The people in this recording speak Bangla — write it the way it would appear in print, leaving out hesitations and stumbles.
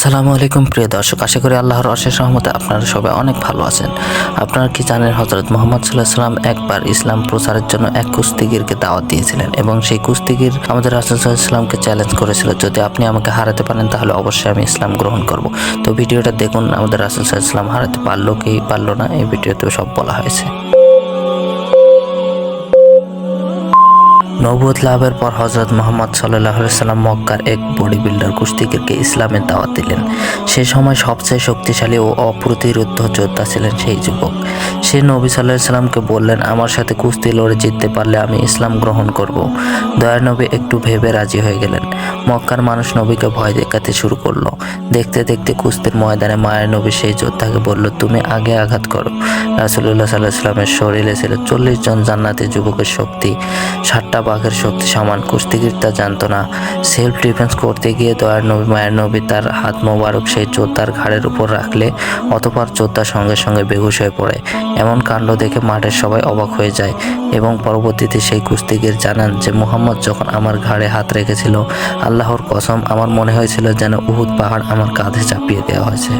আসসালামু আলাইকুম প্রিয় দর্শক, আশা করি আল্লাহর অশেষ রহমতে আপনারা সবাই অনেক ভালো আছেন। আপনারা কি জানেন, হযরত মুহাম্মদ সাল্লাল্লাহু আলাইহি ওয়াসাল্লাম একবার ইসলাম প্রচারের জন্য এক কুস্তিগীরকে দাওয়াত দিয়েছিলেন এবং সেই কুস্তিগীর আমাদের রাসূল সাল্লাল্লাহু আলাইহি ওয়াসাল্লামকে চ্যালেঞ্জ করেছিল, যদি আপনি আমাকে হারাতে পারেন তাহলে অবশ্যই আমি ইসলাম গ্রহণ করব। তো ভিডিওটা দেখুন, আমাদের রাসূল সাল্লাল্লাহু আলাইহি ওয়াসাল্লাম হারাতে পারলো কি পারলো না, এই ভিডিওতে সব বলা হয়েছে। নবুয়ত লাভের পর হযরত মুহাম্মদ সাল্লাল্লাহু আলাইহি ওয়াসাল্লাম মক্কার এক বডি বিল্ডার কুস্তিগীরকে ইসলামের দাওয়াত দিলেন। সে সময় সবচেয়ে শক্তিশালী ও অপ্রতিরোধ্য যোদ্ধা ছিলেন সেই যুবক। সে নবী সাল্লাল্লাহু আলাইহি ওয়াসাল্লামকে বললেন, আমার সাথে কুস্তি লড়ে জিততে পারলে আমি ইসলাম গ্রহণ করব। দয়ার নবী একটু ভেবে রাজি হয়ে গেলেন। মক্কার মানুষ নবীকে ভয় দেখাতে শুরু করলো। দেখতে দেখতে কুস্তির ময়দানে মায়ের নবী সেই যোদ্ধাকে বলল, তুমি আগে আঘাত করো। রাসূলুল্লাহ সাল্লাল্লাহু আলাইহি ওয়াসাল্লামের শরীরে ছিল 40 জন জান্নাতি যুবকের শক্তি, 60টা বাঘের শক্তি সমান। কুস্তিগীর তা জানতো না। সেলফ ডিফেন্স করতে গিয়ে দয়ার নবী মায়ের নবী তার হাত মোবারক সেই যোদ্ধার ঘাড়ের উপর রাখলে অতঃপর যোদ্ধা সঙ্গে সঙ্গে বেহুশ হয়ে পড়ে। এমন কাণ্ড দেখে মাঠের সবাই অবাক হয়ে যায় এবং পরবর্তীতে সেই কুস্তিগীর জানান যে, মুহাম্মদ যখন আমার ঘাড়ে হাত রেখেছিল, আল্লাহর কসম আমার মনে হয়েছিল যেন উহুদ পাহাড় আমার কাঁধে চাপিয়ে দেওয়া হয়েছে।